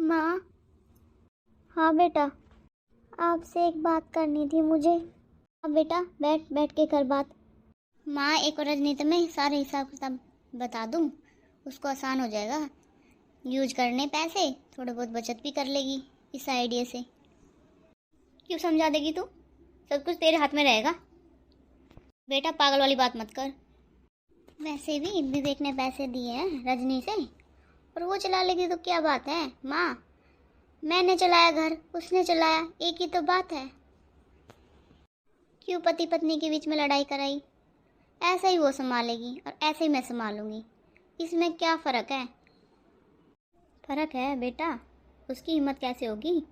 माँ। हाँ बेटा, आपसे एक बात करनी थी मुझे। हाँ बेटा, बैठ बैठ के कर बात। माँ, एक और रजनीत में सारे हिसाब किताब बता दूँ, उसको आसान हो जाएगा यूज करने पैसे, थोड़े बहुत बचत भी कर लेगी इस आइडिया से। क्यों समझा देगी तू? सब कुछ तेरे हाथ में रहेगा। बेटा पागल वाली बात मत कर। वैसे भी विवेक ने पैसे दिए हैं रजनी से, और वो चला लेगी तो क्या बात है माँ। मैंने चलाया घर, उसने चलाया, एक ही तो बात है। क्यों पति पत्नी के बीच में लड़ाई कराई? ऐसा ही वो संभालेगी और ऐसे ही मैं संभालूंगी, इसमें क्या फ़र्क है? फ़र्क है बेटा, उसकी हिम्मत कैसे होगी?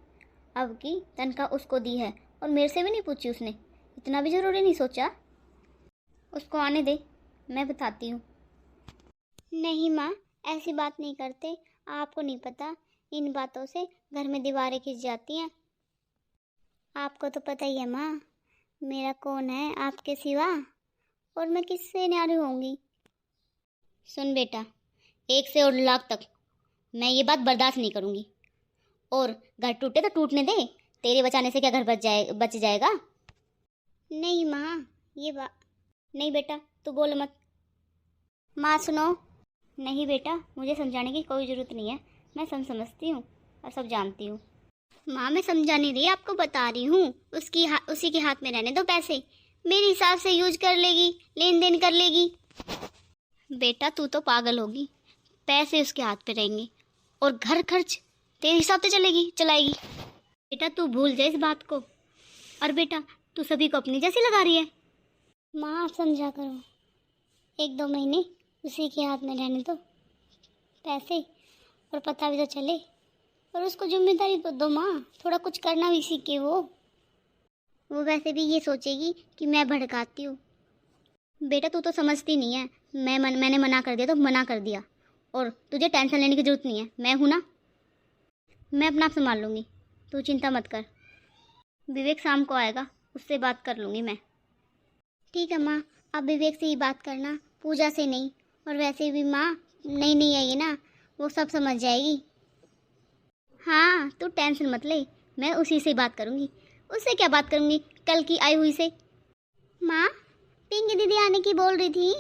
अब की तनख्वाह उसको दी है और मेरे से भी नहीं पूछी उसने, इतना भी ज़रूरी नहीं सोचा। उसको आने दे, मैं बताती हूँ। नहीं माँ, ऐसी बात नहीं करते, आपको नहीं पता, इन बातों से घर में दीवारें खिंच जाती हैं। आपको तो पता ही है माँ, मेरा कौन है आपके सिवा, और मैं किससे न्यारी होंगी। सुन बेटा, 1 से और लाख तक मैं ये बात बर्दाश्त नहीं करूँगी। और घर टूटे तो टूटने दे, तेरे बचाने से क्या घर बच जाएगा? नहीं माँ, ये बात नहीं बेटा, तू बोल मत। माँ सुनो। नहीं बेटा, मुझे समझाने की कोई ज़रूरत नहीं है, मैं समझती हूँ और सब जानती हूँ। माँ मैं समझा नहीं रही, आपको बता रही हूँ। उसी के हाथ में रहने दो पैसे, मेरे हिसाब से यूज कर लेगी, लेन देन कर लेगी। बेटा तू तो पागल होगी, पैसे उसके हाथ पे रहेंगे और घर खर्च तेरे हिसाब से चलाएगी। बेटा तू भूल जा इस बात को। और बेटा तू सभी को अपनी जैसी लगा रही है। माँ आप समझा करो, 1-2 महीने उसी के हाथ में रहने दो पैसे, और पता भी तो चले, और उसको जिम्मेदारी तो दो माँ, थोड़ा कुछ करना भी सीखे वो वैसे भी ये सोचेगी कि मैं भड़काती हूँ। बेटा तू तो समझती नहीं है, मैंने मना कर दिया तो मना कर दिया, और तुझे टेंशन लेने की ज़रूरत नहीं है, मैं हूँ ना, मैं अपना आप संभाल लूँगी, तू चिंता मत कर। विवेक शाम को आएगा, उससे बात कर लूँगी मैं। ठीक है माँ, आप विवेक से ही बात करना, पूजा से नहीं। और वैसे भी माँ नहीं आएगी ना, वो सब समझ जाएगी। हाँ तू टेंशन मत ले, मैं उसी से बात करूँगी। उससे क्या बात करूँगी, कल की आई हुई से। माँ पिंकी दीदी आने की बोल रही थी।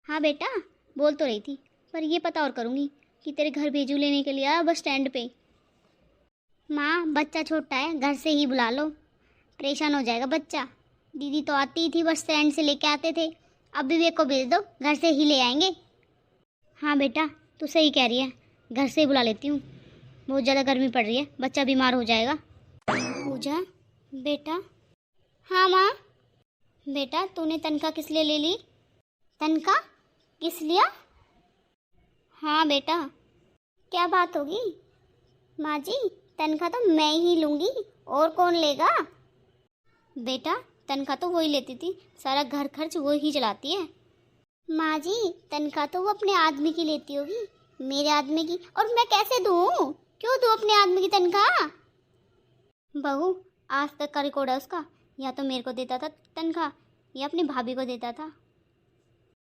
हाँ बेटा बोल तो रही थी, पर ये पता और करूँगी कि तेरे घर भेजू लेने के लिए बस स्टैंड पे। माँ बच्चा छोटा है, घर से ही बुला लो, परेशान हो जाएगा बच्चा। दीदी तो आती ही थी, बस स्टैंड से लेके आते थे, अब विवेक को भेज दो, घर से ही ले आएंगे। हाँ बेटा तू सही कह रही है, घर से ही बुला लेती हूँ, बहुत ज़्यादा गर्मी पड़ रही है, बच्चा बीमार हो जाएगा। पूजा बेटा। हाँ माँ। बेटा तूने तनख्वाह किस लिए ले ली? तनख्वाह किस लिया? हाँ बेटा। क्या बात होगी माँ जी, तनख्वाह तो मैं ही लूँगी, और कौन लेगा? बेटा तनख्वाह तो वही लेती थी, सारा घर खर्च वो ही चलाती है। माँ जी तनख्वाह तो वो अपने आदमी की लेती होगी, मेरे आदमी की, और मैं कैसे दूँ? क्यों दूँ अपने आदमी की तनख्वाह? बहू आज तक का रिकॉर्ड है उसका, या तो मेरे को देता था तनख्वाह या अपनी भाभी को देता था।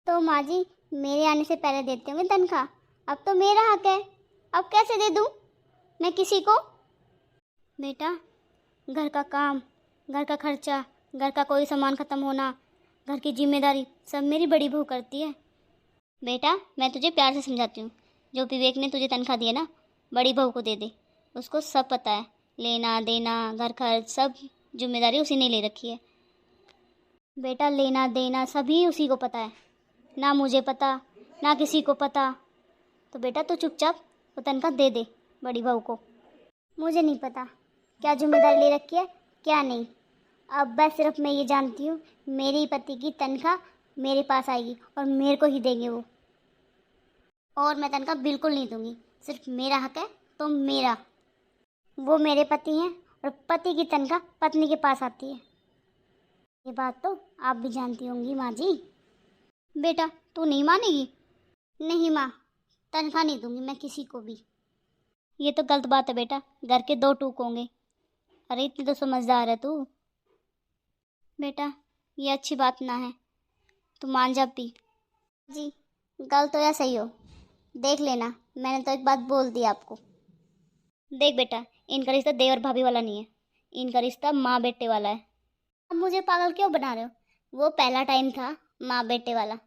तो माँ जी मेरे आने से पहले देते होंगे तनख्वाह, अब तो मेरा हक है, अब कैसे दे दूँ मैं किसी को? बेटा घर का काम, घर का खर्चा, घर का कोई सामान ख़त्म होना, घर की जिम्मेदारी सब मेरी बड़ी बहू करती है। बेटा मैं तुझे प्यार से समझाती हूँ, जो विवेक ने तुझे तनख्वाह दी है ना, बड़ी बहू को दे दे, उसको सब पता है, लेना देना घर खर्च सब जिम्मेदारी उसी ने ले रखी है। बेटा लेना देना सभी उसी को पता है, ना मुझे पता ना किसी को पता। तो बेटा तू चुपचाप वो तनख्वाह दे दे बड़ी बहू को। मुझे नहीं पता क्या जिम्मेदारी ले रखी है क्या नहीं, अब बस सिर्फ मैं ये जानती हूँ मेरे ही पति की तनख्वाह मेरे पास आएगी और मेरे को ही देंगे वो, और मैं तनख्वाह बिल्कुल नहीं दूंगी, सिर्फ मेरा हक है तो मेरा। वो मेरे पति हैं और पति की तनख्वाह पत्नी के पास आती है, ये बात तो आप भी जानती होंगी माँ जी। बेटा तू नहीं मानेगी? नहीं माँ, तनख्वाह नहीं दूंगी मैं किसी को भी। ये तो गलत बात है बेटा, घर के 2 टूक होंगे। अरे इतनी तो समझदार है तू। बेटा ये अच्छी बात ना है, तू मान जा भी। जी गलत हो या सही हो देख लेना, मैंने तो एक बात बोल दी आपको। देख बेटा, इनका रिश्ता देवर भाभी वाला नहीं है, इनका रिश्ता माँ बेटे वाला है। अब मुझे पागल क्यों बना रहे हो? वो पहला टाइम था माँ बेटे वाला,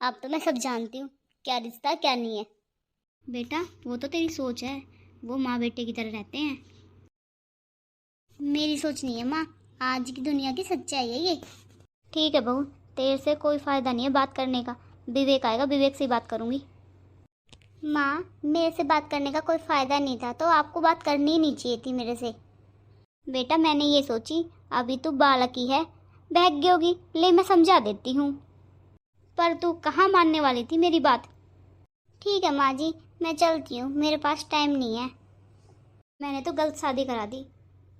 अब तो मैं सब जानती हूँ क्या रिश्ता क्या नहीं है। बेटा वो तो तेरी सोच है, वो माँ बेटे की तरह रहते हैं। मेरी सोच नहीं है माँ, आज की दुनिया की सच्चाई है ये। ठीक है बहू, तेरे से कोई फ़ायदा नहीं है बात करने का, विवेक आएगा, विवेक से ही बात करूँगी। माँ मेरे से बात करने का कोई फ़ायदा नहीं था तो आपको बात करनी ही नहीं चाहिए थी मेरे से। बेटा मैंने ये सोची अभी तू बालक ही है, बहक गई होगी, ले मैं समझा देती हूँ। पर तू कहाँ मानने वाली थी मेरी बात। ठीक है माँ जी, मैं चलती हूँ, मेरे पास टाइम नहीं है। मैंने तो गलत शादी करा दी।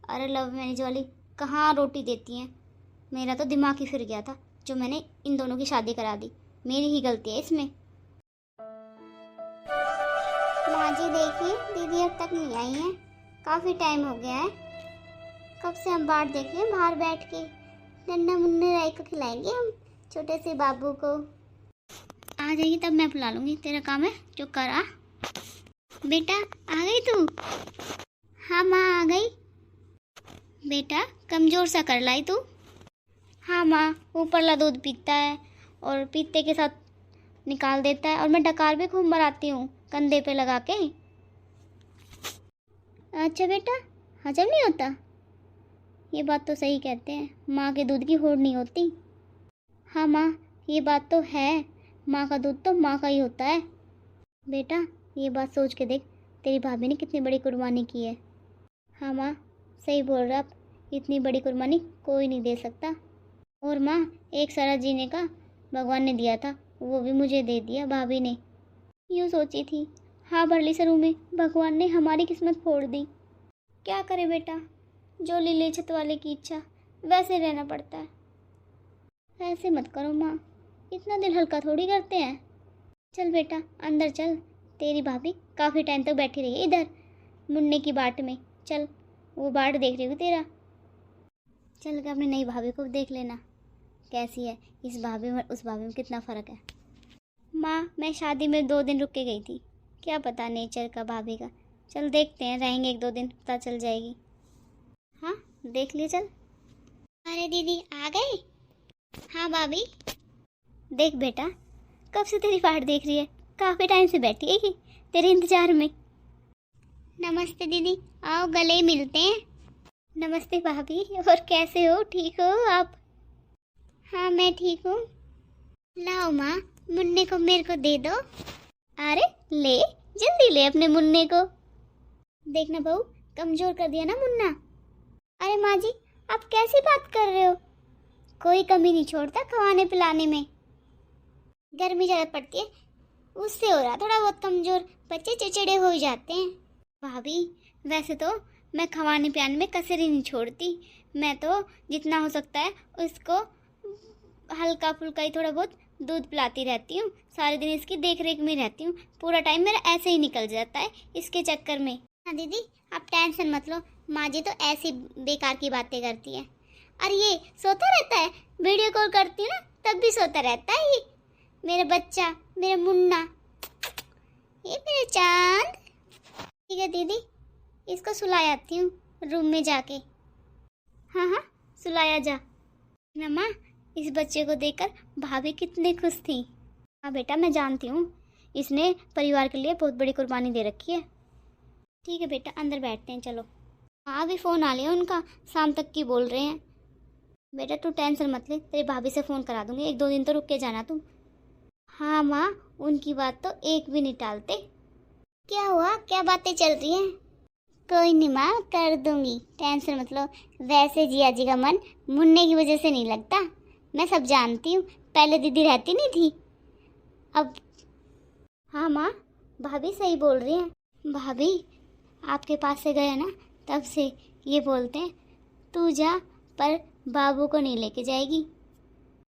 अरे लव मैरिज वाली कहाँ रोटी देती हैं। मेरा तो दिमाग ही फिर गया था जो मैंने इन दोनों की शादी करा दी, मेरी ही गलती है इसमें। माँ जी देखिए दीदी अब तक नहीं आई हैं, काफ़ी टाइम हो गया है। कब से हम बाट देख रहे हैं बाहर बैठ के। नन्ना मुन्ने राय को खिलाएंगे हम, छोटे से बाबू को। आ जाएगी तब मैं बुला लूँगी, तेरा काम है जो कर आ। बेटा आ गई तू? हाँ माँ आ गई। बेटा कमज़ोर सा कर लाई तू। हाँ माँ, ऊपरला दूध पीता है और पीते के साथ निकाल देता है, और मैं डकार भी खूब मराती हूँ कंधे पे लगा के। अच्छा बेटा हजम नहीं होता? ये बात तो सही कहते हैं, माँ के दूध की होड़ नहीं होती। हाँ माँ ये बात तो है, माँ का दूध तो माँ का ही होता है। बेटा ये बात सोच के देख, तेरी भाभी ने कितनी बड़ी कुर्बानी की है। हाँ माँ सही बोल रहे आप, इतनी बड़ी कुर्बानी कोई नहीं दे सकता। और माँ एक सारा जीने का भगवान ने दिया था, वो भी मुझे दे दिया भाभी ने। यूँ सोची थी, हाँ भरली सरू में भगवान ने हमारी किस्मत फोड़ दी। क्या करे बेटा, जो लीले छत वाले की इच्छा वैसे रहना पड़ता है। ऐसे मत करो माँ, इतना दिल हल्का थोड़ी करते हैं। चल बेटा अंदर चल, तेरी भाभी काफ़ी टाइम तक बैठी रही है इधर मुन्ने की बाट में। चल वो बाट देख रही हूँ तेरा। चल के अपनी नई भाभी को देख लेना कैसी है, इस भाभी में उस भाभी में कितना फ़र्क है। माँ मैं शादी में 2 दिन रुक के गई थी, क्या पता नेचर का भाभी का। चल देखते हैं, रहेंगे 1-2 दिन पता चल जाएगी। हाँ देख लिए चल। अरे दीदी आ गए? हाँ भाभी। देख बेटा कब से तेरी बाट देख रही है, काफ़ी टाइम से बैठी है तेरे इंतजार में। नमस्ते दीदी, आओ गले मिलते हैं। नमस्ते भाभी, और कैसे हो, ठीक हो आप? हाँ मैं ठीक हूँ। लाओ माँ मुन्ने को मेरे को दे दो। अरे ले जल्दी ले अपने मुन्ने को। देखना बहू कमज़ोर कर दिया ना मुन्ना। अरे माँ जी आप कैसी बात कर रहे हो, कोई कमी नहीं छोड़ता खवाने पिलाने में। गर्मी ज़्यादा पड़ती है उससे हो रहा थोड़ा बहुत कमज़ोर, बच्चे चिड़चिड़े हो जाते हैं। भाभी वैसे तो मैं खवाने पिलाने में कसर ही नहीं छोड़ती, मैं तो जितना हो सकता है उसको हल्का फुल्का ही थोड़ा बहुत दूध पिलाती रहती हूँ, सारे दिन इसकी देख रेख में रहती हूँ, पूरा टाइम मेरा ऐसे ही निकल जाता है इसके चक्कर में। हाँ दीदी आप टेंशन मत लो, माँ जी तो ऐसी बेकार की बातें करती है। और ये सोता रहता है, वीडियो कॉल करती हूँ ना तब भी सोता रहता है ये मेरा बच्चा, मेरा मुन्ना, ये मेरे चांद। ठीक है दीदी इसको सुला आती हूँ रूम में जाके। हाँ हाँ सुलाया जा ना माँ, इस बच्चे को देखकर भाभी कितनी खुश थी। हाँ बेटा मैं जानती हूँ, इसने परिवार के लिए बहुत बड़ी कुर्बानी दे रखी है। ठीक है बेटा अंदर बैठते हैं चलो। हाँ अभी फ़ोन आ लिया उनका, शाम तक की बोल रहे हैं। बेटा तू टेंशन मत ले, तेरी भाभी से फ़ोन करा दूँगी, 1-2 दिन तो रुक के जाना तुम। हाँ माँ उनकी बात तो एक भी नहीं टालते। क्या हुआ, क्या बातें चल रही हैं? कोई नहीं माँ कर दूँगी, टेंशन मत लो। वैसे जिया जी का मन मुन्ने की वजह से नहीं लगता, मैं सब जानती हूँ, पहले दीदी रहती नहीं थी अब। हाँ माँ भाभी सही बोल रही हैं। भाभी आपके पास से गए ना तब से ये बोलते हैं तू जा पर बाबू को नहीं लेके जाएगी।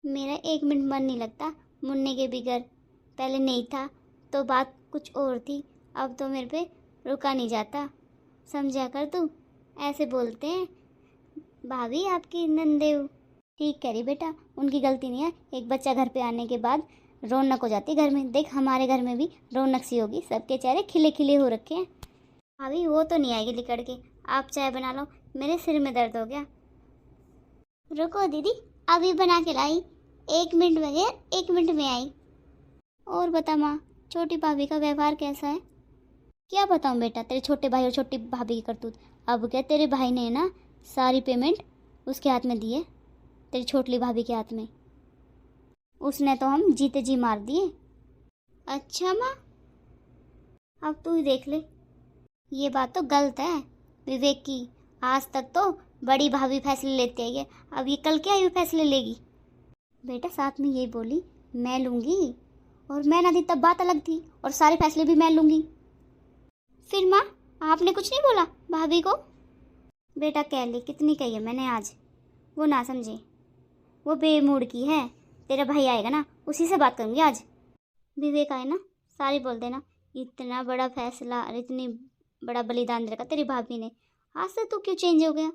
मेरा 1 मिनट मन नहीं लगता मुन्ने के बिगर, पहले नहीं था तो बात कुछ और थी, अब तो मेरे पे रुका नहीं जाता, समझा कर तू। ऐसे बोलते हैं भाभी आपकी नंदेव। ठीक कह रही बेटा, उनकी गलती नहीं है, एक बच्चा घर पे आने के बाद रौनक हो जाती है घर में। देख हमारे घर में भी रौनक सी होगी, सबके चेहरे खिले खिले हो रखे हैं। भाभी वो तो नहीं आएगी लिकड़ के, आप चाय बना लो, मेरे सिर में दर्द हो गया। रुको दीदी, अभी बना के लाई, 1 मिनट में गया, 1 मिनट में आई। और बता माँ, छोटी भाभी का व्यवहार कैसा है? क्या बताऊँ बेटा, तेरे छोटे भाई और छोटी भाभी की करतूत। अब क्या तेरे भाई ने ना सारी पेमेंट उसके हाथ में दी है, तेरी छोटी भाभी के हाथ में। उसने तो हम जीते जी मार दिए। अच्छा माँ, अब तू ही देख ले, ये बात तो गलत है विवेक की। आज तक तो बड़ी भाभी फैसले लेती आई है, अब ये कल क्या ये फैसले लेगी? बेटा साथ में यही बोली मैं लूँगी, और मैं ना दी तब बात अलग थी, और सारे फैसले भी मैं लूँगी। फिर माँ आपने कुछ नहीं बोला भाभी को? बेटा कह ली, कितनी कही है मैंने आज, वो ना समझे, वो बेमूड की है। तेरा भाई आएगा ना, उसी से बात करूँगी आज। विवेक आए ना, सारी बोल देना इतना बड़ा फैसला और इतनी बड़ा बलिदान दे रखा तेरी भाभी ने, आज से तू क्यों चेंज हो गया?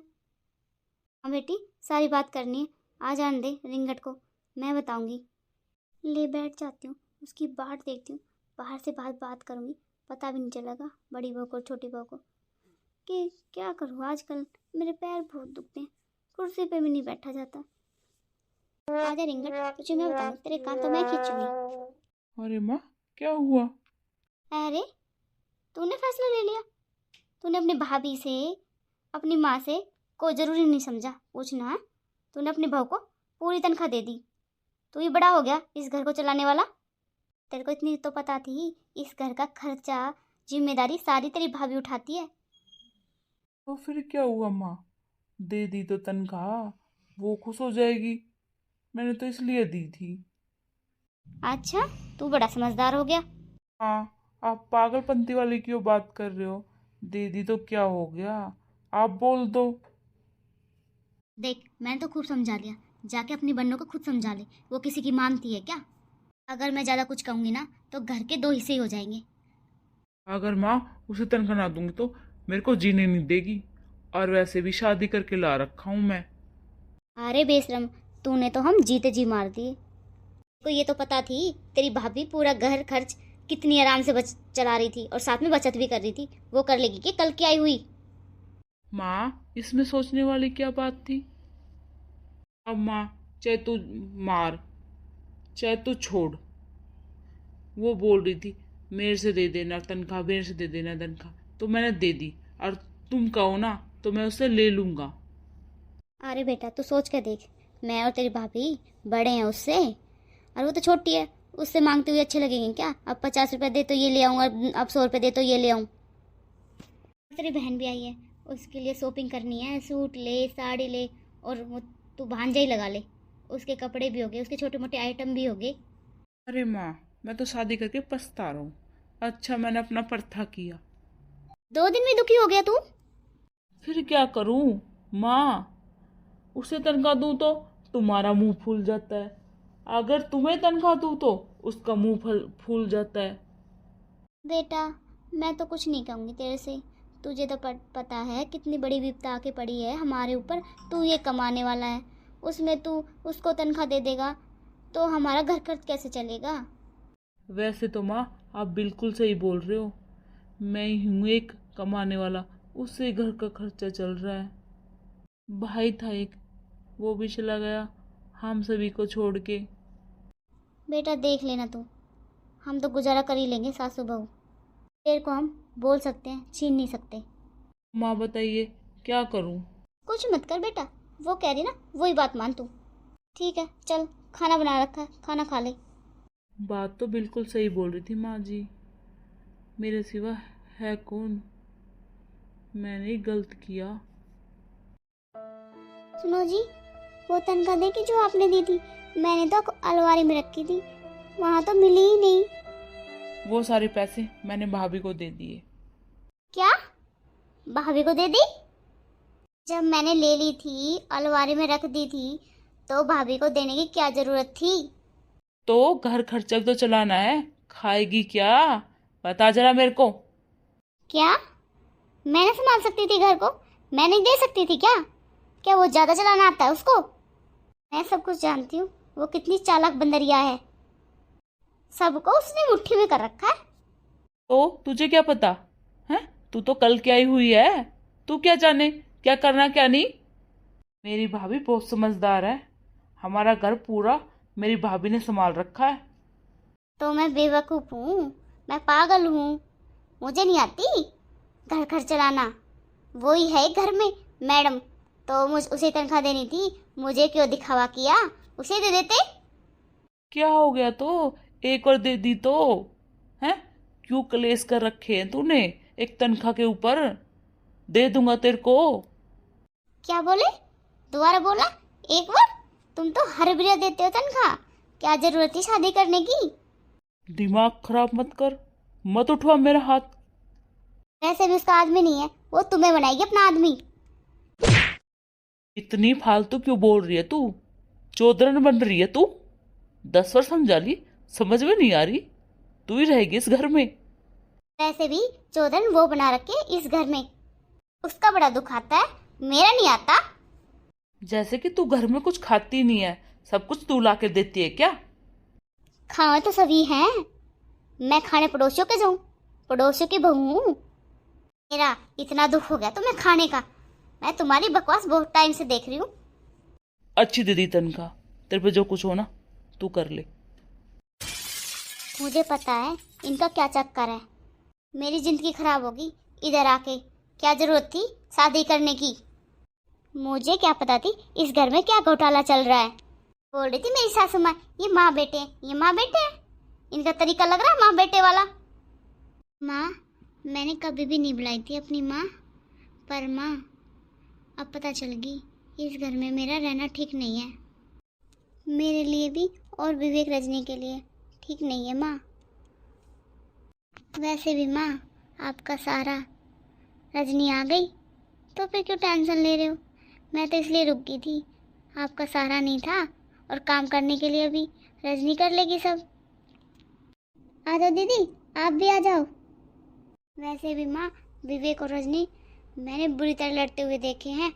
हाँ बेटी, सारी बात करनी है, आ जान दे रिंगट को, मैं बताऊंगी। ले बैठ जाती हूँ, उसकी बाट देखती हूँ, बाहर से बात करूँगी, पता भी नहीं चलेगा बड़ी बहू को छोटी बहू को। कि क्या करूँ, आजकल मेरे पैर बहुत दुखते हैं, कुर्सी पे भी नहीं बैठा जाता। आजा रिंगट, तुझे मैं बताऊँ, तेरे कान तो मैं खींचूंगी। अरे माँ, क्या हुआ? अरे तूने फैसला ले लिया, तूने अपनी भाभी से, अपनी माँ से कोई ज़रूरी नहीं समझा पूछना है? तूने अपनी बहू को पूरी तनख्वाह दे दी, तू ही बड़ा हो गया इस घर को चलाने वाला। तेरे को इतनी तो पता थी, इस घर का खर्चा जिम्मेदारी सारी तेरी भाभी उठाती है। तो फिर क्या हुआ माँ? दे दी तो तनख्वाह, वो खुश हो जाएगी, मैंने तो इसलिए दी थी। अच्छा, तू बड़ा समझदार हो गया। हाँ, आप पागलपंती वाली क्यों बात कर रहे हो? दे दी तो क्या हो गया, आप बोल दो। देख मैंने तो खूब समझा दिया, जाके अपनी बन्नों को खुद समझा ले, वो किसी की मानती है क्या? अगर मैं ज़्यादा कुछ कहूँगी ना तो घर के 2 हिस्से ही हो जाएंगे। अगर माँ उसे तनख्वाह ना दूंगी तो मेरे को जीने नहीं देगी, और वैसे भी शादी करके ला रखा हूँ मैं। अरे बेशरम, तूने तो हम जीते जी मार दिए। को ये तो पता थी तेरी भाभी पूरा घर खर्च कितनी आराम से चला रही थी, और साथ में बचत भी कर रही थी, वो कर लेगी कि कल की आई हुई? माँ इसमें सोचने वाली क्या बात थी? अब माँ, चाहे तू मार चाहे तू छोड़, वो बोल रही थी मेरे से दे देना तनख्वाह, मेरे से दे देना तनख्वाह, तो मैंने दे दी, और तुम कहो ना तो मैं उससे ले लूंगा। अरे बेटा तू सोच के देख, मैं और तेरी भाभी बड़े हैं उससे, और वो तो छोटी है, उससे मांगते हुए अच्छे लगेंगे क्या? अब 50 रुपये दे तो ये ले आऊँ, अब 100 रुपये दे तो ये ले आऊँ। तेरी बहन भी आई है, उसके लिए शॉपिंग करनी है, सूट ले, साड़ी ले, और वो तू भांजा ही लगा ले, उसके कपड़े भी हो गए, उसके छोटे मोटे आइटम भी हो गए। अरे माँ, मैं तो शादी करके पछता रहा हूँ, अच्छा मैंने अपना पर्था किया। 2 दिन में दुखी हो गया तू? फिर क्या करूँ माँ, उसे तनख्वाह दूँ तो तुम्हारा मुंह फूल जाता है, अगर तुम्हें तनख्वाह दूँ तो उसका मुंह फूल जाता है। बेटा मैं तो कुछ नहीं कहूँगी तेरे से, तुझे तो पता है कितनी बड़ी विपदा आके पड़ी है हमारे ऊपर, तू ये कमाने वाला है, उसमें तू उसको तनख्वाह दे देगा तो हमारा घर खर्च कैसे चलेगा? वैसे तो माँ आप बिल्कुल सही बोल रहे हो, मैं ही हूँ एक कमाने वाला, उससे घर का खर्चा चल रहा है। भाई था एक, वो भी चला गया हम सभी को छोड़ के। बेटा देख लेना तू, हम तो गुजारा कर ही लेंगे सासू बहू, तेरे को हम बोल सकते हैं, छीन नहीं सकते। माँ बताइए क्या करूँ? कुछ मत कर बेटा, वो कह रही ना वही बात मान तू। ठीक है चल, खाना बना रखा है, खाना खा ले। बात तो बिल्कुल सही बोल रही थी माँ जी, मेरे सिवा है कौन, मैंने ही गलत किया। सुनो जी, वो तनख्वाह देखी जो आपने दी थी, मैंने तो अलमारी में रखी थी, वहाँ तो मिली ही नहीं। वो सारे पैसे मैंने भाभी को दे दिए। क्या? भाभी को दे दी? जब मैंने ले ली थी, अलमारी में रख दी थी, तो भाभी को देने की क्या जरूरत थी? तो घर खर्चा भी तो चलाना है, खाएगी क्या, बता जरा मेरे को। क्या मैं ना संभाल सकती थी घर को? मैं नहीं दे सकती थी क्या? क्या वो ज्यादा चलाना आता है उसको? मैं सब कुछ जानती हूँ, वो कितनी चालाक बंदरिया है, सबको उसने मुट्ठी में कर रखा है। तो तुझे क्या पता है, तू तो कल की आई हुई है, तू क्या जाने क्या करना क्या नहीं। मेरी भाभी बहुत समझदार है, हमारा घर पूरा मेरी भाभी ने संभाल रखा है। तो मैं बेवकूफ़ हूँ, मैं पागल हूँ, मुझे नहीं आती घर घर चलाना। वही है घर में मैडम, तो मुझ उसे तनख्वाह देनी थी, मुझे क्यों दिखावा किया, उसे दे देते। क्या हो गया तो एक और दे दी तो है, क्यों कलेश कर रखे हैं तूने एक तनख्वाह के ऊपर। दे दूंगा तेरे को। क्या बोले, दोबारा बोला एक बार। तुम तो हर बिना देते हो तनख्वाह, क्या जरूरत थी शादी करने की। दिमाग खराब मत कर, मत उठवा मेरा हाथ। वैसे भी उसका आदमी नहीं है, वो तुम्हें बनाएगी अपना आदमी। इतनी फालतू क्यों बोल रही है तू, चौधरन बन रही है तू। 10 वर्ष समझा ली, समझ में नहीं आ रही, तू ही रहेगी इस घर में। वैसे भी चौधन वो बना रखे इस घर में, उसका बड़ा दुख आता है, मेरा नहीं आता। जैसे कि तू घर में कुछ खाती नहीं है, सब कुछ तू ला के देती है क्या। खाए तो सभी हैं, मैं खाने पड़ोसियों के जाऊं, पड़ोसियों की बहू हूं। मेरा इतना दुख हो गया तुम्हें खाने का, मैं तुम्हारी बकवास बहुत टाइम से देख रही हूँ। अच्छी दीदी तनख्वाह, तेरे पे जो कुछ हो ना तू कर ले। मुझे पता है इनका क्या चक्कर है, मेरी जिंदगी खराब होगी इधर आके। क्या जरूरत थी शादी करने की, मुझे क्या पता थी इस घर में क्या घोटाला चल रहा है। बोल रही थी मेरी सासू माँ ये माँ बेटे हैं, ये माँ बेटे हैं, इनका तरीका लग रहा है माँ बेटे वाला। माँ मैंने कभी भी नहीं बुलाई थी अपनी माँ, पर माँ अब पता चल गई इस घर में मेरा रहना ठीक नहीं है, मेरे लिए भी और विवेक रजनी के लिए ठीक नहीं है माँ। वैसे भी माँ आपका सारा रजनी आ गई तो फिर क्यों टेंशन ले रहे हो, मैं तो इसलिए रुक गई थी, आपका सहारा नहीं था और काम करने के लिए भी रजनी कर लेगी सब। आ जाओ दीदी, आप भी आ जाओ। वैसे भी माँ विवेक और रजनी मैंने बुरी तरह लड़ते हुए देखे हैं,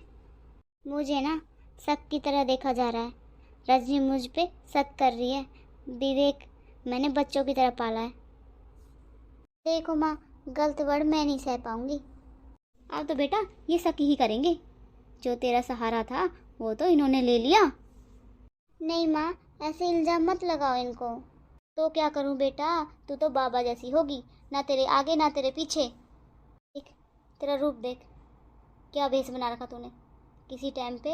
मुझे ना शक की तरह देखा जा रहा है। रजनी मुझ पे शक कर रही है, विवेक मैंने बच्चों की तरह पाला है। देखो माँ गलत वर्ड मैं नहीं सह पाऊंगी, अब तो बेटा ये शक ही करेंगे, जो तेरा सहारा था वो तो इन्होंने ले लिया। नहीं माँ ऐसे इल्जाम मत लगाओ इनको। तो क्या करूँ बेटा, तू तो बाबा जैसी होगी, ना तेरे आगे ना तेरे पीछे। देख तेरा रूप देख, क्या भेष बना रखा तूने, किसी टाइम पे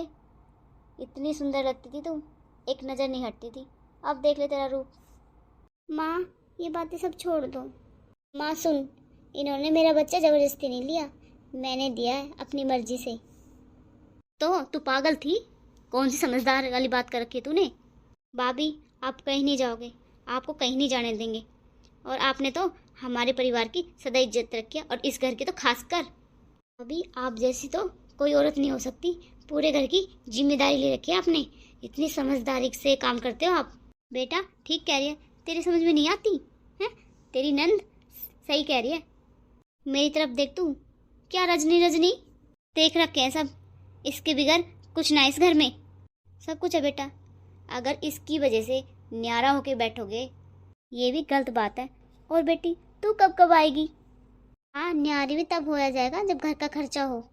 इतनी सुंदर लगती थी तू, एक नज़र नहीं हटती थी, अब देख ले तेरा रूप। माँ ये बातें सब छोड़ दो। माँ सुन, इन्होंने मेरा बच्चा ज़बरदस्ती नहीं लिया, मैंने दिया है अपनी मर्जी से। तो तू पागल थी, कौन सी समझदार वाली बात कर रखी है तूने। भाभी आप कहीं नहीं जाओगे, आपको कहीं नहीं जाने देंगे, और आपने तो हमारे परिवार की सदा इज्जत रखी है और इस घर की तो खास कर। अभी आप जैसी तो कोई औरत नहीं हो सकती, पूरे घर की जिम्मेदारी ले रखी है आपने, इतनी समझदारी से काम करते हो आप। बेटा ठीक कह रही है, तेरी समझ में नहीं आती है, तेरी नंद सही कह रही है। मेरी तरफ देख तू, क्या रजनी रजनी देख रखे हैं सब, इसके बिगड़ कुछ ना इस घर में सब कुछ है बेटा। अगर इसकी वजह से न्यारा होके बैठोगे ये भी गलत बात है। और बेटी तू कब कब आएगी। हाँ न्यारी भी तब होया जाएगा जब घर का खर्चा हो,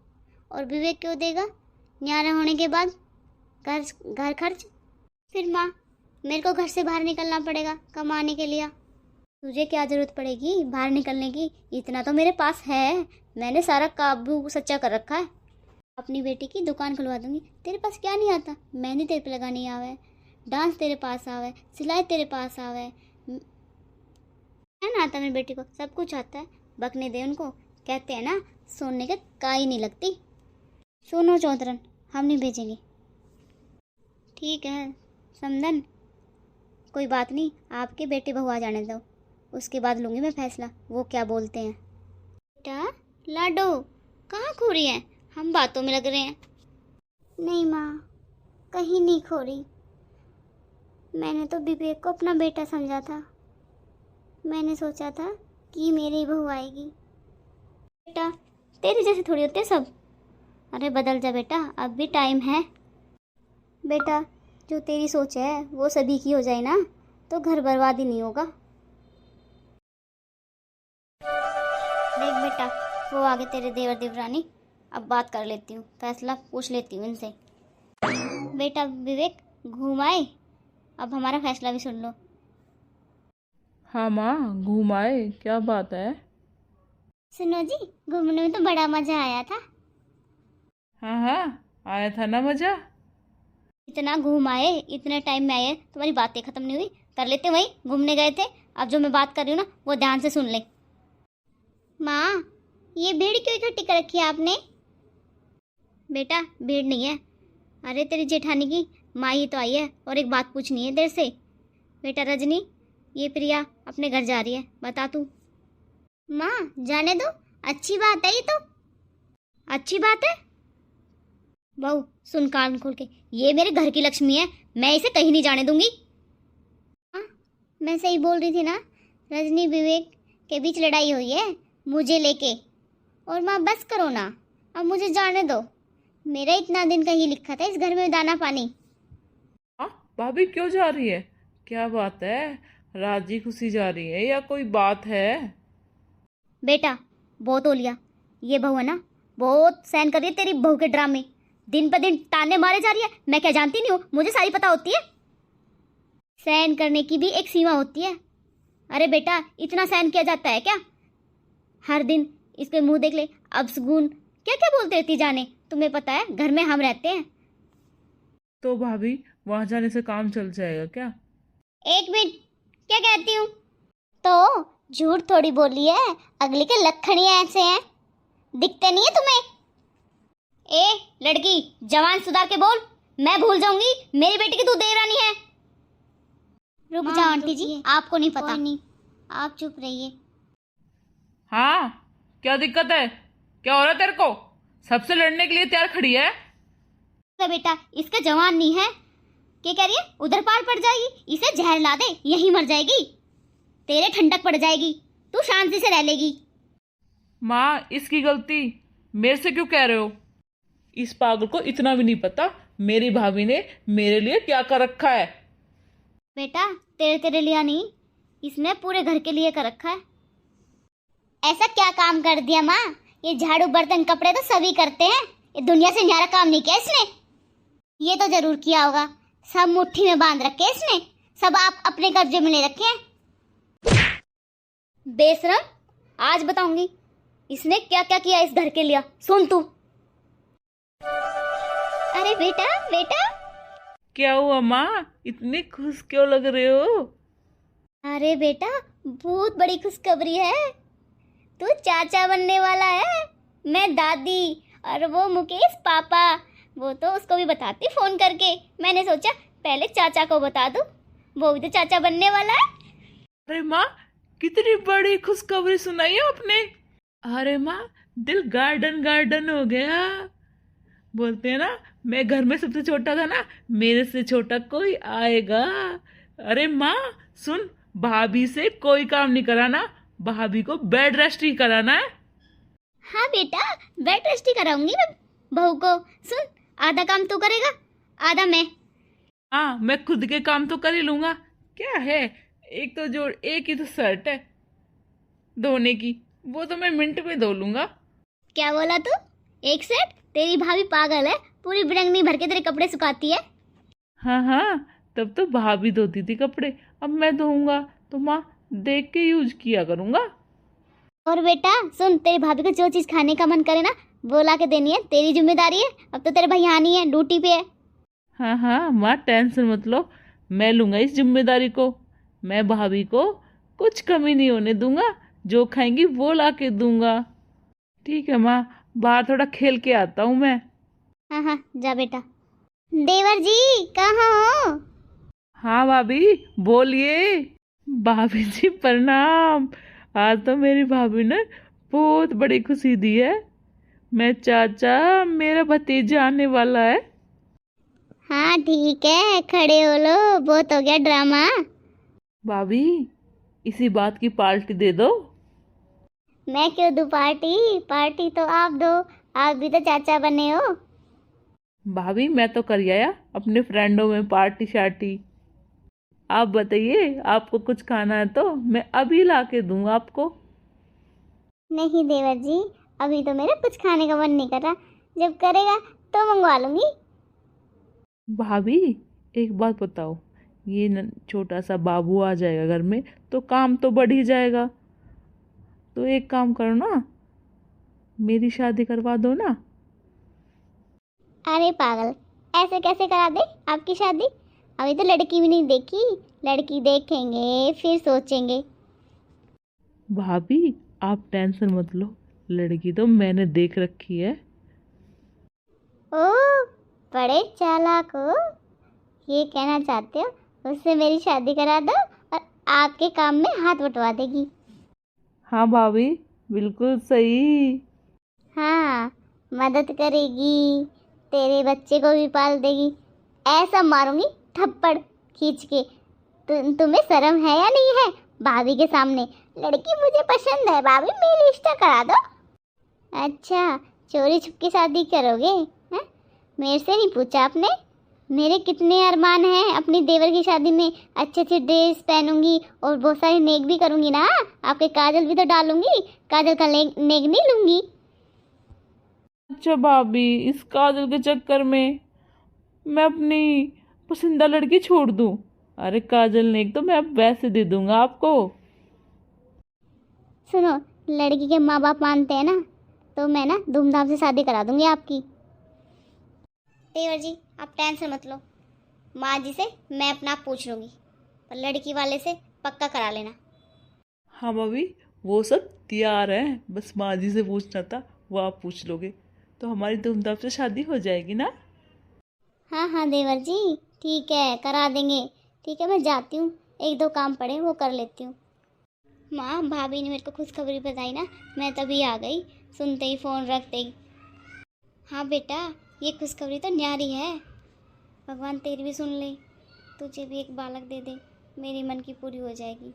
और विवेक क्यों देगा न्यारा होने के बाद घर खर्च। फिर माँ मेरे को घर से बाहर निकलना पड़ेगा कमाने के लिए। तुझे क्या ज़रूरत पड़ेगी बाहर निकलने की, इतना तो मेरे पास है, मैंने सारा काबू सच्चा कर रखा है। अपनी बेटी की दुकान खुलवा दूंगी, तेरे पास क्या नहीं आता, मेहंदी तेरे पे लगानी आवे, डांस तेरे पास आवे, सिलाई तेरे पास आवे, क्या ना आता मेरी बेटी को, सब कुछ आता है। बकने दे उनको, कहते हैं ना सोने के काई नहीं लगती। सुनो चौधरन हम नहीं भेजेंगे। ठीक है समदन, कोई बात नहीं, आपके बेटे बहू आ जाने दो, उसके बाद लूँगी मैं फैसला वो क्या बोलते हैं। बेटा लाडो कहाँ खो रही है, हम बातों में लग रहे हैं। नहीं माँ कहीं नहीं खो रही, मैंने तो विवेक को अपना बेटा समझा था, मैंने सोचा था कि मेरी बहू आएगी। बेटा तेरे जैसे थोड़ी होते सब, अरे बदल जा बेटा अब भी टाइम है। बेटा जो तेरी सोच है वो सभी की हो जाए ना तो घर बर्बाद ही नहीं होगा। देख बेटा वो आगे तेरे देवर देवरानी, अब बात कर लेती हूँ, फैसला पूछ लेती हूँ इनसे। बेटा विवेक, घूम आए, अब हमारा फैसला भी सुन लो। हाँ माँ, घूम आए, क्या बात है? सुनो जी, घूमने में तो बड़ा मजा आया था। हाँ हाँ, आया था ना मज़ा। इतना घूम आए, इतने टाइम में आए, तुम्हारी बातें खत्म नहीं हुई। कर लेते वहीं, घूमने गए थे। अब जो मैं बात कर रही हूँ ना, वो ध्यान से सुन ले। माँ, ये भीड़ क्यों इकट्ठी कर रखी है आपने? बेटा भीड़ नहीं है, अरे तेरी जेठानी की माँ ही तो आई है और एक बात पूछनी है तेरे से। बेटा रजनी, ये प्रिया अपने घर जा रही है, बता तू। माँ जाने दो, अच्छी बात है ये तो। अच्छी बात है? बहू सुन कान खोल के, ये मेरे घर की लक्ष्मी है, मैं इसे कहीं नहीं जाने दूंगी। हाँ, मैं सही बोल रही थी ना, रजनी विवेक के बीच लड़ाई हुई है मुझे लेके। और माँ बस करो ना, अब मुझे जाने दो। मेरा इतना दिन का ही लिखा था इस घर में दाना पानी। हाँ भाभी, क्यों जा रही है? क्या बात है? राजी खुशी जा रही है या कोई बात है? बेटा बहुत हो लिया, ये बहू है ना, बहुत सहन कर रही है तेरी बहू के ड्रामे। दिन पर दिन ताने मारे जा रही है, मैं क्या जानती नहीं हूँ, मुझे सारी पता होती है। सहन करने की भी एक सीमा होती है। अरे बेटा इतना सहन किया जाता है क्या? हर दिन इसके मुंह देख ले, अपशगुन क्या क्या बोलते रहती जाने। तुम्हें पता है घर में हम रहते हैं। तो भाभी, वहां जाने से काम चल जाएगा क्या? एक मिनट, क्या कहती हूँ? तो झूठ थोड़ी बोली है, अगली के लक्षण ही ऐसे हैं, दिखते नहीं है तुम्हें? ए लड़की, जवान सुधार के बोल, मैं भूल जाऊंगी मेरी बेटी की तू देवरानी है। रुक जाओ आंटी जी, आपको नहीं पता। नहीं, आप चुप रहिए। हाँ, क्या दिक्कत है? क्या हो रहा है तेरे को? सबसे लड़ने के लिए तैयार खड़ी है? बेटा इसका जवान नहीं है, क्या कह रही है? उधर पार पड़ जाएगी, इसे जहर ला दे, यहीं मर जाएगी, तेरे ठंडक पड़ जाएगी, तू शांति से रह लेगी। माँ, इसकी गलती मेरे से क्यों कह रहे हो? इस पागल को इतना भी नहीं पता मेरी भाभी ने मेरे लिए क्या कर रखा है। बेटा तेरे तेरे लिए नहीं, इसने पूरे घर के लिए कर रखा है। ऐसा क्या काम कर दिया माँ? ये झाड़ू बर्तन कपड़े तो सभी करते हैं, ये दुनिया से न्यारा काम नहीं किया इसने। ये तो जरूर किया होगा, सब मुट्ठी में बांध रखे इसने, सब आप अपने कब्जे में ले रखे हैं। बेशरम, आज बताऊंगी इसने क्या क्या किया इस घर के लिए, सुन तू। अरे बेटा बेटा। क्या हुआ माँ, इतनी खुश क्यों लग रहे हो? अरे बेटा बहुत बड़ी खुशखबरी है, तू चाचा बनने वाला है, मैं दादी और वो मुकेश पापा। वो तो उसको भी बताती फोन करके, मैंने सोचा पहले चाचा को बता दूं, वो भी तो चाचा बनने वाला है। अरे माँ, कितनी बड़ी खुशखबरी सुनाई है आपने। अरे माँ, दिल गार्डन गार्डन हो गया। बोलते हैं ना, मैं घर में सबसे छोटा था ना, मेरे से छोटा कोई आएगा। अरे माँ सुन, भाभी से कोई काम नहीं कराना, भाभी को बेड रेस्ट ही कराना है। हाँ बेटा, बेड रेस्ट ही कराऊंगी मैं बहू को। सुन, आधा काम तू करेगा, आधा मैं। हाँ, मैं खुद के काम तो कर ही लूंगा। क्या है, एक ही तो शर्ट है धोने की, वो तो मैं मिनट में धो लूंगा। क्या बोला तू? एक सेट? तेरी भाभी पागल है, पूरी बिरंगनी भर के तेरे कपड़े सुखाती है। हाँ हाँ, तब तो भाभी धोती थी कपड़े, अब मैं धोऊंगा तो माँ देख के यूज किया करूंगा। और बेटा सुन, तेरी भाभी को जो चीज खाने का मन करे ना, वो ला के देनी है, तेरी जिम्मेदारी है। अब तो तेरे भैया नहीं है, ड्यूटी पे है। हाँ हाँ माँ, टेंशन मत लो, मैं लूंगा इस जिम्मेदारी को। मैं भाभी को कुछ कमी नहीं होने दूंगा, जो खाएंगी वो ला के दूंगा। ठीक है माँ, बाहर थोड़ा खेल के आता हूँ मैं। हाँ हाँ जा बेटा। देवर जी कहाँ हो? हाँ भाभी बोलिए। भाभी जी प्रणाम। आज तो मेरी भाभी ने बहुत बड़ी खुशी दी है, मैं चाचा मेरा भतीजा आने वाला है। हाँ ठीक है, खड़े हो लो, बहुत हो गया ड्रामा। भाभी, इसी बात की पार्टी दे दो। मैं क्यों दूं पार्टी? पार्टी तो आप दो, आप भी तो चाचा बने हो। भाभी मैं तो कर आया अपने फ्रेंडों में पार्टी शार्टी। आप बताइए, आपको कुछ खाना है तो मैं अभी ला के दूँ आपको। नहीं देवर जी, अभी तो मेरा कुछ खाने का मन नहीं कर रहा, जब करेगा तो मंगवा लूँगी। भाभी एक बात बताओ, ये छोटा सा बाबू आ जाएगा घर में तो काम तो बढ़ ही जाएगा। तो एक काम करो ना, मेरी शादी करवा दो ना। अरे पागल, ऐसे कैसे करा दे आपकी शादी? अभी तो लड़की भी नहीं देखी, लड़की देखेंगे फिर सोचेंगे। भाभी आप टेंशन मत लो, लड़की तो मैंने देख रखी है। ओ, बड़े चालाक हो। ये कहना चाहते हो उससे मेरी शादी करा दो और आपके काम में हाथ बटवा देगी? हाँ भाभी, बिल्कुल सही। हाँ, मदद करेगी, तेरे बच्चे को भी पाल देगी। ऐसा मारूंगी थप्पड़ खींच के। तुम्हें शर्म है या नहीं है भाभी के सामने? लड़की मुझे पसंद है भाभी, मेरी रिश्ता करा दो। अच्छा, चोरी छुपके शादी करोगे हैं? मेरे से नहीं पूछा आपने? मेरे कितने अरमान हैं अपनी देवर की शादी में। अच्छे अच्छे ड्रेस पहनूंगी और बहुत सारी नेक भी करूंगी ना। आपके काजल भी तो डालूंगी, काजल का नेक नहीं लूंगी। अच्छा भाभी, इस काजल के चक्कर में मैं अपनी पसंदीदा लड़की छोड़ दूं? अरे काजल ने तो मैं अब वैसे दे दूंगा आपको। सुनो, लड़की के माँ बाप मानते हैं ना, तो मैं ना धूमधाम से शादी करा दूंगी आपकी। देवर जी आप टेंशन मत लो, माँ जी से मैं अपना आप पूछ लूँगी, पर लड़की वाले से पक्का करा लेना। हाँ भाभी, वो सब तैयार है, बस माँ जी से पूछना था, वो आप पूछ लोगे तो हमारी धूमधाम से शादी हो जाएगी ना। हाँ हाँ देवर जी, ठीक है करा देंगे। ठीक है, मैं जाती हूँ, एक दो काम पड़े वो कर लेती हूँ। माँ, भाभी ने मेरे को खुशखबरी बताई ना, मैं तभी आ गई, सुनते ही फ़ोन रखते ही। हाँ बेटा, ये खुशखबरी तो न्यारी है, भगवान तेरी भी सुन ले, तुझे भी एक बालक दे दे, मेरी मन की पूरी हो जाएगी।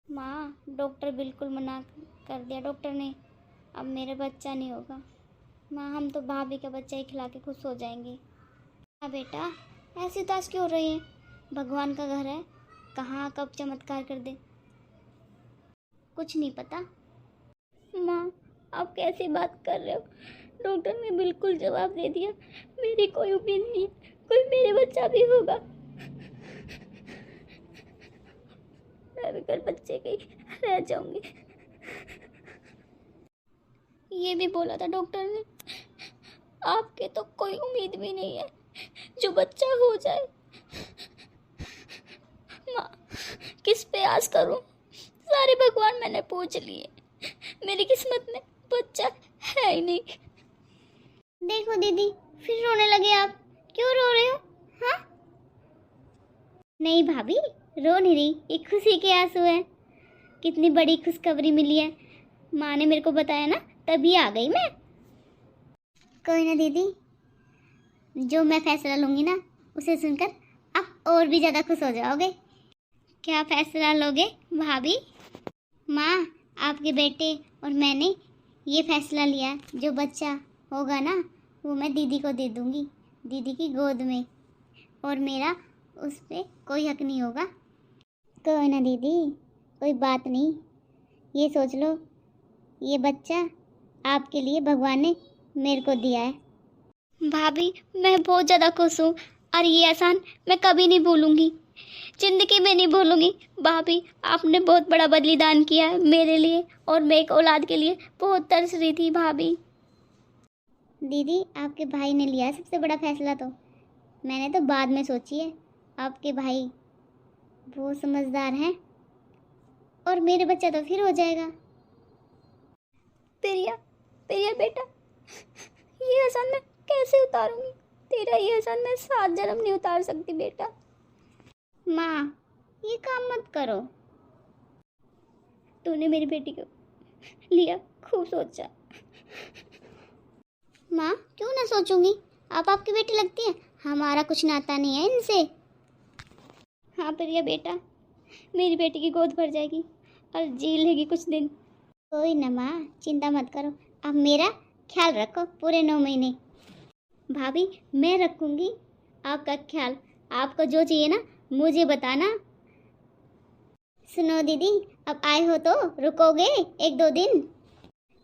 माँ, डॉक्टर बिल्कुल मना कर दिया डॉक्टर ने, अब मेरा बच्चा नहीं होगा। माँ, हम तो भाभी का बच्चा ही खिला के खुश हो जाएंगे। हाँ बेटा, ऐसी उदास क्यों हो रही है? भगवान का घर है, कहाँ कब चमत्कार कर दे, कुछ नहीं पता। माँ, आप कैसी बात कर रहे हो? डॉक्टर ने बिल्कुल जवाब दे दिया, मेरी कोई उम्मीद नहीं, कोई मेरे बच्चा भी होगा। मैं भी कल बच्चे के ही रह जाऊंगी। ये भी बोला था डॉक्टर ने, आपके तो कोई उम्मीद भी नहीं है, जो बच्चा हो जाए। माँ, किस पे आस करूं? सारे भगवान मैंने पूछ लिए, मेरी किस्मत में बच्चा है ही नहीं। देखो दीदी, फिर रोने लगे आप, क्यों रो रहे हो? हाँ? नहीं भाभी, रो नहीं रही, ये खुशी के आंसू हैं। कितनी बड़ी खुशखबरी मिली है, माँ ने मेरे को बताया ना, तभी आ गई मैं। कोई ना दीदी, जो मैं फैसला लूँगी ना, उसे सुनकर आप और भी ज़्यादा खुश हो जाओगे। क्या फैसला लोगे भाभी? माँ, आपके बेटे और मैंने ये फैसला लिया, जो बच्चा होगा ना, वो मैं दीदी को दे दूँगी, दीदी की गोद में, और मेरा उस पर कोई हक नहीं होगा। कोई ना दीदी, कोई बात नहीं, ये सोच लो, ये बच्चा आपके लिए भगवान ने मेरे को दिया है। भाभी, मैं बहुत ज़्यादा खुश हूँ, और ये एहसान मैं कभी नहीं भूलूँगी, ज़िंदगी में नहीं भूलूँगी। भाभी, आपने बहुत बड़ा बलिदान किया है मेरे लिए, और मैं एक औलाद के लिए बहुत तरस रही थी भाभी। दीदी, आपके भाई ने लिया सबसे बड़ा फैसला, तो मैंने तो बाद में सोची है। आपके भाई वो समझदार हैं, और मेरे बच्चा तो फिर हो जाएगा। प्रिया, प्रिया बेटा, ये एहसान मैं कैसे उतारूंगी? तेरा ये एहसान मैं 7 जन्म नहीं उतार सकती बेटा। माँ, ये काम मत करो। तूने मेरी बेटी को लिया, खूब सोचा। माँ, क्यों ना सोचूंगी, आप आपकी बेटी लगती है, हमारा कुछ नाता नहीं है इनसे। हाँ प्रिया बेटा, मेरी बेटी की गोद भर जाएगी और जी लेगी कुछ दिन। कोई ना माँ, चिंता मत करो, आप मेरा ख्याल रखो पूरे 9 महीने। भाभी, मैं रखूँगी आपका ख्याल, आपको जो चाहिए ना मुझे बताना। सुनो दीदी, अब आए हो तो रुकोगे 1-2 दिन?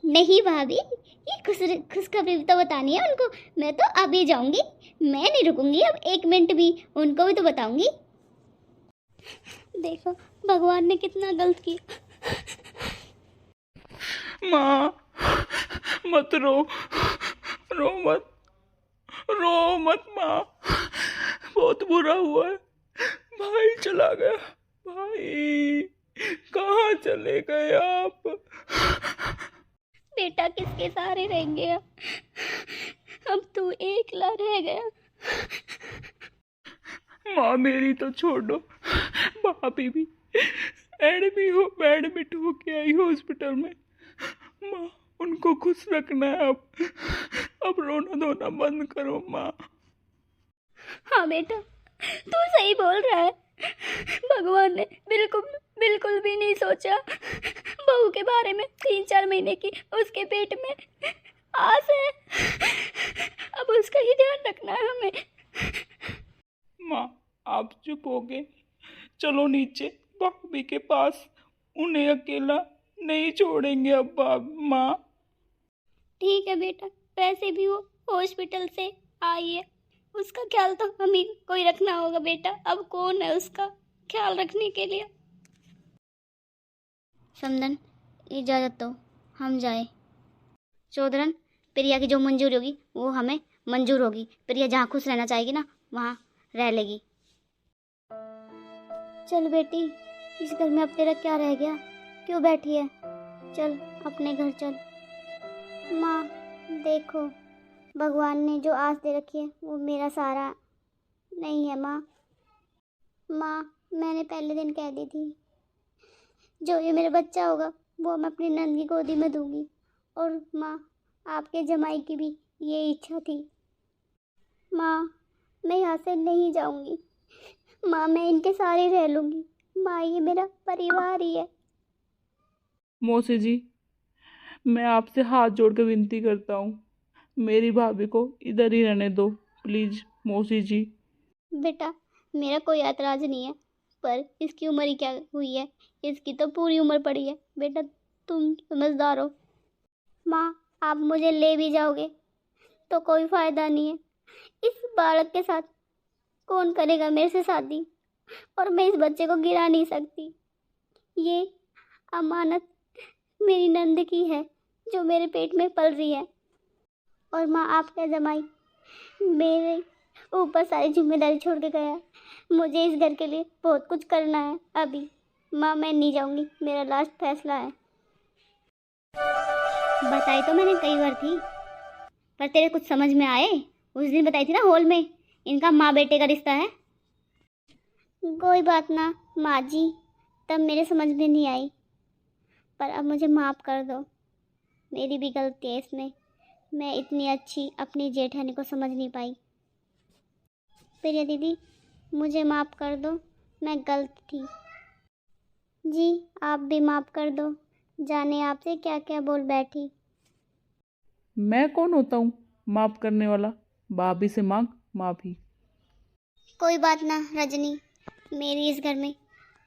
नहीं भाभी, ये खुशखबरी तो बतानी है उनको। मैं तो अभी जाऊंगी, मैं नहीं रुकूंगी अब एक मिनट भी, उनको भी तो बताऊंगी। देखो भगवान ने कितना गलत किया। माँ मत रो, रो मत, रो मत माँ, बहुत बुरा हुआ है। भाई चला गया, भाई कहाँ चले गए आप? बेटा किसके सहारे रहेंगे अब तू एकला रह गया। माँ मेरी तो छोड़ो, भाभी भी एडमिट हो के आई हॉस्पिटल में। माँ उनको खुश रखना है अब रोना धोना बंद करो माँ। हाँ बेटा, तू सही बोल रहा है। भगवान ने बिल्कुल बिल्कुल भी नहीं सोचा बहू के बारे में। 3-4 महीने की उसके पेट में आस है, अब उसका ही ध्यान रखना है हमें। माँ आप चुप हो गए, चलो नीचे भाभी के पास, उन्हें अकेला नहीं छोड़ेंगे अब माँ। ठीक है बेटा, वैसे भी वो हॉस्पिटल से आई है, उसका ख्याल तो हम ही को ही रखना होगा बेटा। अब कौन है उसका ख्याल रखने के लिए। समदन इजाज़त दो, हम जाए। चौधरन, प्रिया की जो मंजूरी होगी वो हमें मंजूर होगी। प्रिया जहाँ खुश रहना चाहेगी ना वहाँ रह लेगी। चल बेटी, इस घर में अब तेरा क्या रह गया, क्यों बैठी है? चल अपने घर चल। माँ देखो, भगवान ने जो आस दे रखी है वो मेरा सहारा नहीं है। माँ मैंने पहले दिन कह दी थी जो ये मेरा बच्चा होगा वो मैं अपनी नंद की गोदी में दूंगी। और माँ आपके जमाई की भी ये इच्छा थी। माँ मैं यहाँ से नहीं जाऊंगी। माँ मैं इनके सारे रह लूँगी। माँ ये मेरा परिवार ही है। मौसी जी मैं आपसे हाथ जोड़ के विनती करता हूँ, मेरी भाभी को इधर ही रहने दो प्लीज मौसी जी। बेटा मेरा कोई ऐतराज़ नहीं है, पर इसकी उम्र ही क्या हुई है, इसकी तो पूरी उम्र पड़ी है। बेटा तुम समझदार हो। माँ आप मुझे ले भी जाओगे तो कोई फ़ायदा नहीं है। इस बालक के साथ कौन करेगा मेरे से शादी, और मैं इस बच्चे को गिरा नहीं सकती। ये अमानत मेरी नंद की है जो मेरे पेट में पल रही है। और माँ आपका जमाई मेरे ऊपर सारी जिम्मेदारी छोड़ के गया है। मुझे इस घर के लिए बहुत कुछ करना है अभी। माँ मैं नहीं जाऊंगी, मेरा लास्ट फैसला है। बताई तो मैंने कई बार थी, पर तेरे कुछ समझ में आए? उस दिन बताई थी ना हॉल में, इनका माँ बेटे का रिश्ता है। कोई बात ना माँ जी, तब मेरे समझ में नहीं आई, पर अब मुझे माफ़ कर दो। मेरी भी गलती है इसमें, मैं इतनी अच्छी अपनी जेठानी को समझ नहीं पाई। प्रिया दीदी मुझे माफ़ कर दो, मैं गलत थी। जी आप भी माफ़ कर दो, जाने आपसे क्या क्या बोल बैठी। मैं कौन होता हूँ माफ़ करने वाला, भाभी से मांग माफ़ी। कोई बात ना रजनी, मेरी इस घर में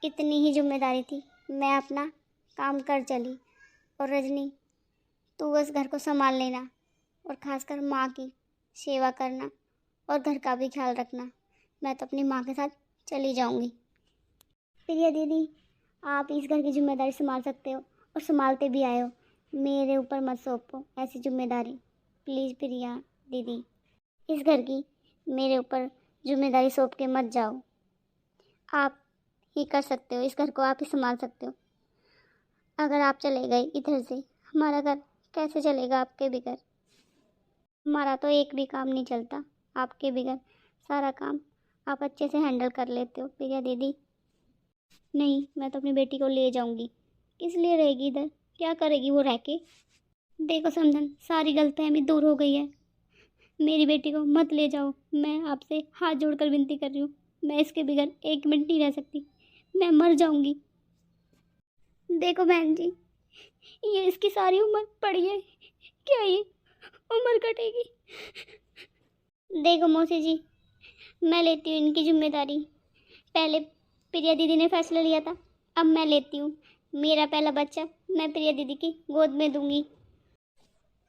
इतनी ही जिम्मेदारी थी, मैं अपना काम कर चली। और रजनी तू उस घर को संभाल लेना, और ख़ासकर माँ की सेवा करना और घर का भी ख्याल रखना। मैं तो अपनी माँ के साथ चली जाऊँगी। प्रिया दीदी आप इस घर की जिम्मेदारी संभाल सकते हो और संभालते भी आए हो, मेरे ऊपर मत सौंपो ऐसी जिम्मेदारी प्लीज़। प्रिया दीदी इस घर की मेरे ऊपर जिम्मेदारी सौंप के मत जाओ। आप ही कर सकते हो, इस घर को आप ही संभाल सकते हो। अगर आप चले गए इधर से, हमारा घर कैसे चलेगा आपके बगैर? हमारा तो एक भी काम नहीं चलता आपके बगैर। सारा काम आप अच्छे से हैंडल कर लेते हो प्रिया दीदी। नहीं मैं तो अपनी बेटी को ले जाऊंगी। किस लिए रहेगी इधर, क्या करेगी वो रह के? देखो समधन सारी गलतफहमी दूर हो गई है, मेरी बेटी को मत ले जाओ। मैं आपसे हाथ जोड़कर विनती कर रही हूँ, मैं इसके बगैर एक मिनट नहीं रह सकती, मैं मर जाऊंगी। देखो बहन जी ये इसकी सारी उम्र पड़ी है, क्या ये उम्र कटेगी? देखो मौसी जी मैं लेती हूँ इनकी जिम्मेदारी। पहले प्रिया दीदी ने फैसला लिया था, अब मैं लेती हूँ। मेरा पहला बच्चा मैं प्रिया दीदी की गोद में दूंगी।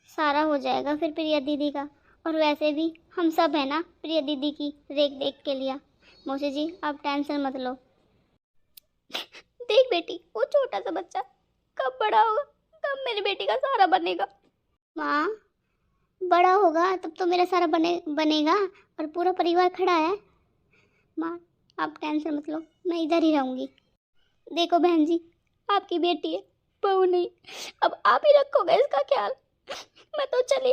सारा हो जाएगा फिर प्रिया दीदी का। और वैसे भी हम सब है ना प्रिया दीदी की रेख देख के लिया। मौसी जी आप टेंशन मत लो। देख बेटी, वो छोटा सा बच्चा कब बड़ा होगा, कब मेरी बेटी का सहारा बनेगा। माँ, बड़ा होगा तब तो मेरा सारा बनेगा और पूरा परिवार खड़ा है। माँ आप टेंशन मत लो, मैं इधर ही रहूँगी। देखो बहन जी, आपकी बेटी है, बहू नहीं। अब आप ही रखोगे इसका ख्याल, मैं तो चली।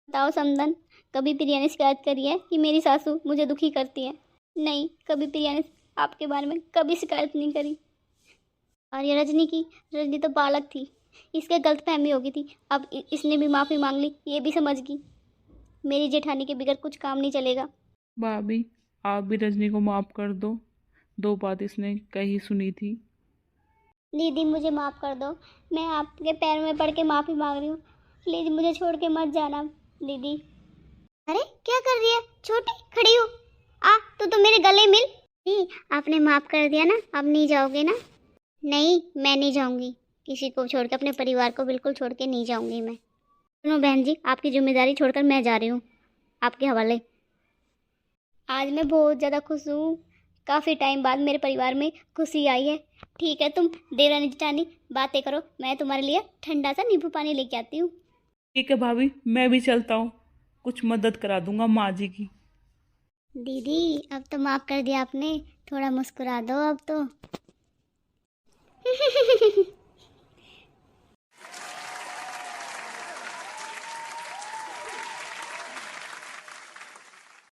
बताओ समदन, कभी प्रिया ने शिकायत करी है कि मेरी सासू मुझे दुखी करती है? नहीं, कभी प्रिया ने आपके बारे में कभी शिकायत नहीं करी। और ये रजनी तो बालक थी, इसके गलतफहमी हो गई थी। अब इसने भी माफ़ी मांग ली, ये भी समझ गई। मेरी जेठानी के बिगड़ कुछ काम नहीं चलेगा। भाभी आप भी रजनी को माफ़ कर दो, 2 बात इसने कही सुनी थी। दीदी मुझे माफ़ कर दो, मैं आपके पैरों में पड़ के माफ़ी मांग रही हूँ। प्लीज़ मुझे छोड़ के मत जाना दीदी। अरे क्या कर रही है छोटी, खड़ी हो, आ तो मेरे गले मिल। नहीं, आपने माफ़ कर दिया ना, अब नहीं जाओगे ना? नहीं, मैं नहीं जाऊंगी, किसी को छोड़ के, अपने परिवार को बिल्कुल छोड़ के नहीं जाऊंगी मैं। सुनो बहन जी, आपकी जिम्मेदारी छोड़कर मैं जा रही हूँ आपके हवाले। आज मैं बहुत ज़्यादा खुश हूँ, काफ़ी टाइम बाद मेरे परिवार में खुशी आई है। ठीक है, तुम देवरानी जेठानी बातें करो, मैं तुम्हारे लिए ठंडा सा नींबू पानी लेके आती हूँ। ठीक है भाभी, मैं भी चलता हूँ, कुछ मदद करा दूंगा माँ जी की। दीदी अब तो माफ़ कर दिया आपने, थोड़ा मुस्कुरा दो अब तो।